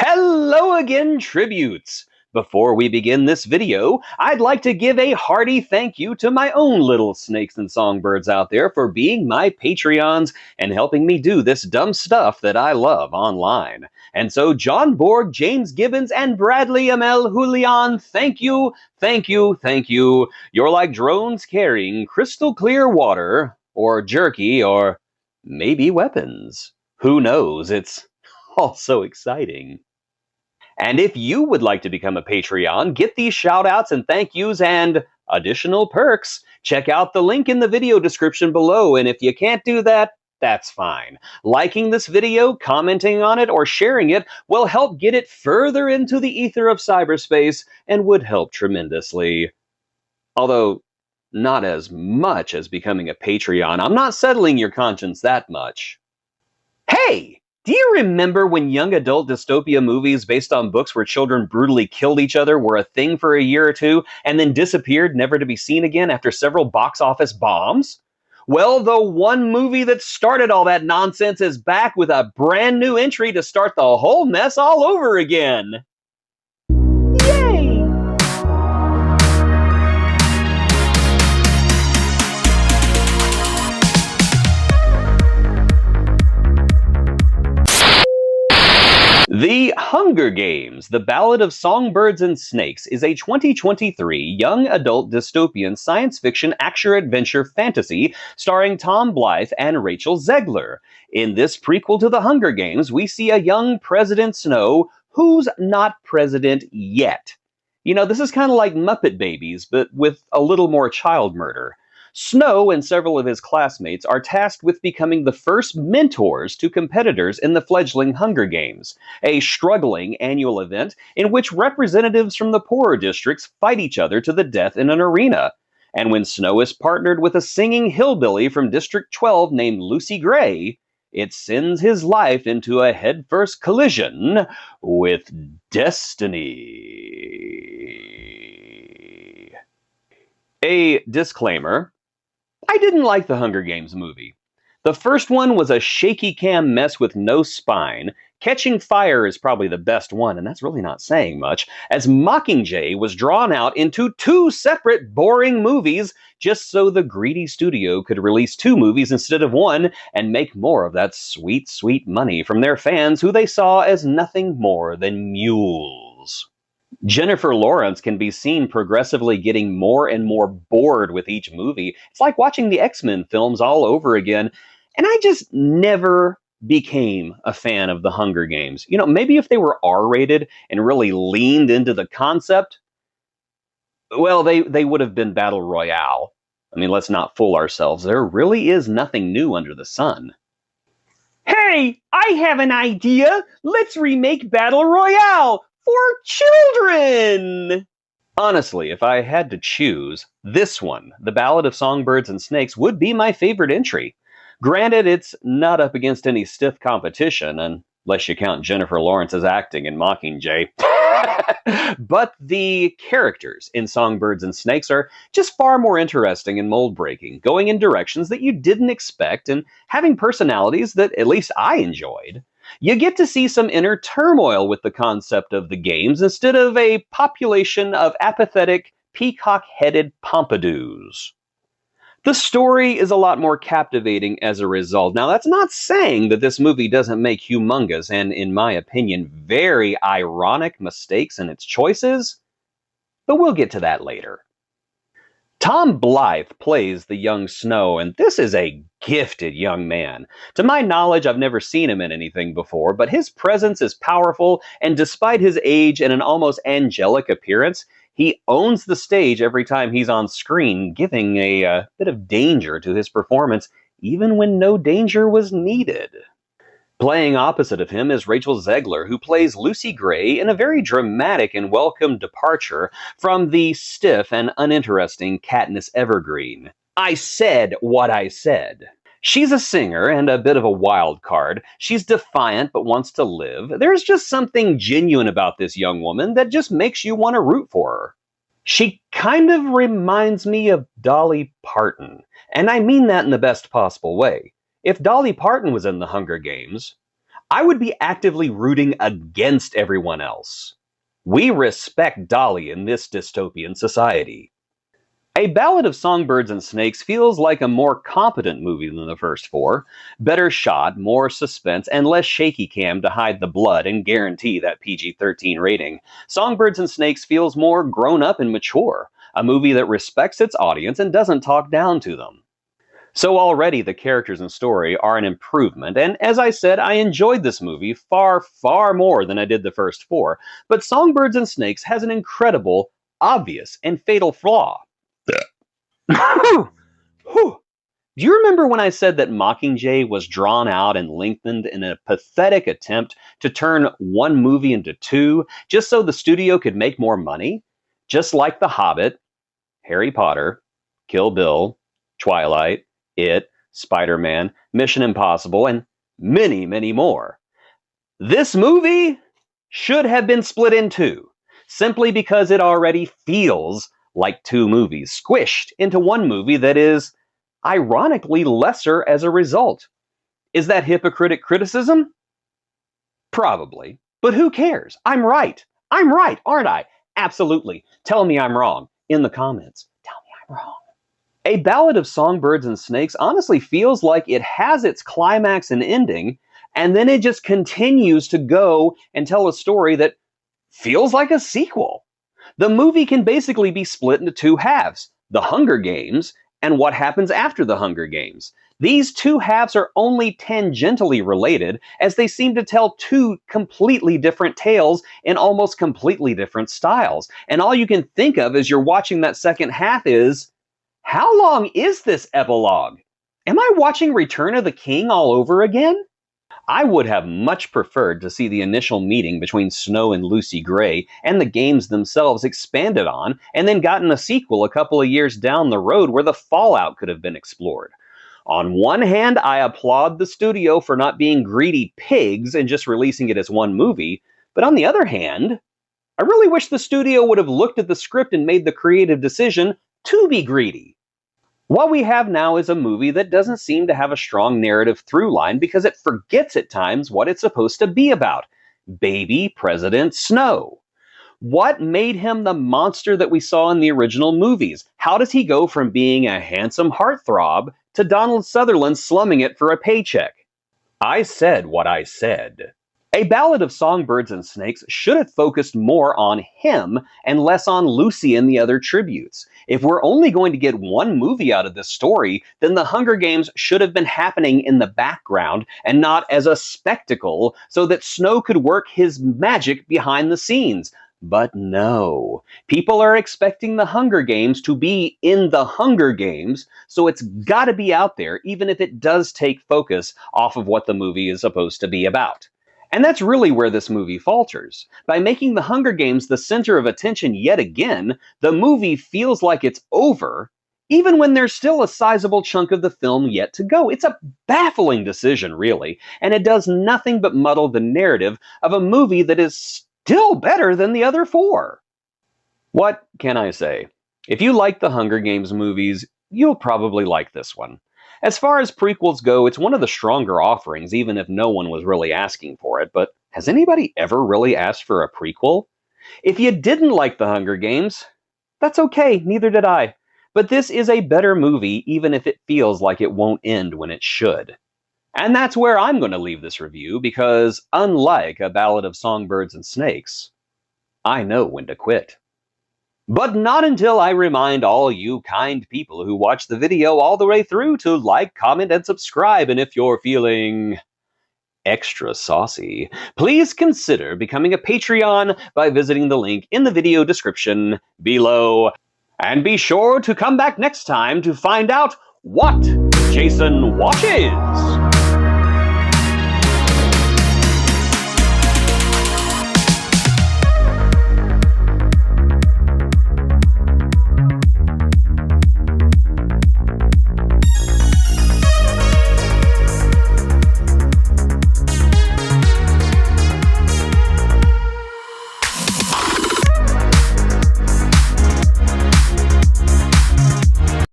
Hello again, tributes! Before we begin this video, I'd like to give a hearty thank you to my own little snakes and songbirds out there for being my Patreons and helping me do this dumb stuff that I love online. And so John Borg, James Gibbons, and Bradley Amel Julian, thank you, thank you, thank you. You're like drones carrying crystal clear water, or jerky, or maybe weapons. Who knows? It's all so exciting. And if you would like to become a Patreon, get these shoutouts and thank yous and additional perks, check out the link in the video description below. And if you can't do that, that's fine. Liking this video, commenting on it, or sharing it will help get it further into the ether of cyberspace and would help tremendously. Although, not as much as becoming a Patreon. I'm not settling your conscience that much. Hey! Do you remember when young adult dystopia movies based on books where children brutally killed each other were a thing for a year or two and then disappeared never to be seen again after several box office bombs? Well, the one movie that started all that nonsense is back with a brand new entry to start the whole mess all over again. Yay! The Hunger Games, The Ballad of Songbirds and Snakes is a 2023 young adult dystopian science fiction action-adventure fantasy starring Tom Blythe and Rachel Zegler. In this prequel to The Hunger Games, we see a young President Snow who's not president yet. You know, this is kind of like Muppet Babies, but with a little more child murder. Snow and several of his classmates are tasked with becoming the first mentors to competitors in the fledgling Hunger Games, a struggling annual event in which representatives from the poorer districts fight each other to the death in an arena. And when Snow is partnered with a singing hillbilly from District 12 named Lucy Gray, it sends his life into a headfirst collision with destiny. A disclaimer. I didn't like the Hunger Games movie. The first one was a shaky cam mess with no spine. Catching Fire is probably the best one, and that's really not saying much, as Mockingjay was drawn out into two separate boring movies just so the greedy studio could release two movies instead of one and make more of that sweet, sweet money from their fans who they saw as nothing more than mules. Jennifer Lawrence can be seen progressively getting more and more bored with each movie. It's like watching the X-Men films all over again. And I just never became a fan of the Hunger Games. You know, maybe if they were R-rated and really leaned into the concept, well, they would have been Battle Royale. I mean, let's not fool ourselves. There really is nothing new under the sun. Hey, I have an idea! Let's remake Battle Royale! For children! Honestly, if I had to choose, this one, The Ballad of Songbirds and Snakes, would be my favorite entry. Granted, it's not up against any stiff competition, unless you count Jennifer Lawrence's acting in Mockingjay. But the characters in Songbirds and Snakes are just far more interesting and mold-breaking, going in directions that you didn't expect and having personalities that at least I enjoyed. You get to see some inner turmoil with the concept of the games instead of a population of apathetic, peacock-headed pompadous. The story is a lot more captivating as a result. Now, that's not saying that this movie doesn't make humongous and, in my opinion, very ironic mistakes in its choices, but we'll get to that later. Tom Blythe plays the young Snow, and this is a gifted young man. To my knowledge, I've never seen him in anything before, but his presence is powerful, and despite his age and an almost angelic appearance, he owns the stage every time he's on screen, giving a bit of danger to his performance, even when no danger was needed. Playing opposite of him is Rachel Zegler, who plays Lucy Gray in a very dramatic and welcome departure from the stiff and uninteresting Katniss Evergreen. I said what I said. She's a singer and a bit of a wild card. She's defiant but wants to live. There's just something genuine about this young woman that just makes you want to root for her. She kind of reminds me of Dolly Parton, and I mean that in the best possible way. If Dolly Parton was in the Hunger Games, I would be actively rooting against everyone else. We respect Dolly in this dystopian society. A Ballad of Songbirds and Snakes feels like a more competent movie than the first four. Better shot, more suspense, and less shaky cam to hide the blood and guarantee that PG-13 rating. Songbirds and Snakes feels more grown up and mature, a movie that respects its audience and doesn't talk down to them. So already the characters and story are an improvement, and as I said, I enjoyed this movie far, far more than I did the first four, but Songbirds and Snakes has an incredible, obvious, and fatal flaw. Do you remember when I said that Mockingjay was drawn out and lengthened in a pathetic attempt to turn one movie into two, just so the studio could make more money? Just like The Hobbit, Harry Potter, Kill Bill, Twilight, It, Spider-Man, Mission Impossible, and many, many more. This movie should have been split in two, simply because it already feels like two movies, squished into one movie that is, ironically, lesser as a result. Is that hypocritic criticism? Probably. But who cares? I'm right. I'm right, aren't I? Absolutely. Tell me I'm wrong in the comments. Tell me I'm wrong. A Ballad of Songbirds and Snakes honestly feels like it has its climax and ending, and then it just continues to go and tell a story that feels like a sequel. The movie can basically be split into two halves, The Hunger Games and what happens after The Hunger Games. These two halves are only tangentially related, as they seem to tell two completely different tales in almost completely different styles. And all you can think of as you're watching that second half is, how long is this epilogue? Am I watching Return of the King all over again? I would have much preferred to see the initial meeting between Snow and Lucy Gray and the games themselves expanded on, and then gotten a sequel a couple of years down the road where the fallout could have been explored. On one hand, I applaud the studio for not being greedy pigs and just releasing it as one movie, but on the other hand, I really wish the studio would have looked at the script and made the creative decision to be greedy. What we have now is a movie that doesn't seem to have a strong narrative through line because it forgets at times what it's supposed to be about. Baby President Snow. What made him the monster that we saw in the original movies? How does he go from being a handsome heartthrob to Donald Sutherland slumming it for a paycheck? I said what I said. A Ballad of Songbirds and Snakes should have focused more on him and less on Lucy and the other tributes. If we're only going to get one movie out of this story, then The Hunger Games should have been happening in the background and not as a spectacle so that Snow could work his magic behind the scenes. But no, people are expecting The Hunger Games to be in The Hunger Games, so it's gotta be out there even if it does take focus off of what the movie is supposed to be about. And that's really where this movie falters. By making The Hunger Games the center of attention yet again, the movie feels like it's over, even when there's still a sizable chunk of the film yet to go. It's a baffling decision, really, and it does nothing but muddle the narrative of a movie that is still better than the other four. What can I say? If you like the Hunger Games movies, you'll probably like this one. As far as prequels go, it's one of the stronger offerings, even if no one was really asking for it. But has anybody ever really asked for a prequel? If you didn't like The Hunger Games, that's okay, neither did I. But this is a better movie, even if it feels like it won't end when it should. And that's where I'm going to leave this review, because unlike A Ballad of Songbirds and Snakes, I know when to quit. But not until I remind all you kind people who watch the video all the way through to like, comment, and subscribe. And if you're feeling extra saucy, please consider becoming a Patreon by visiting the link in the video description below. And be sure to come back next time to find out what Jason watches.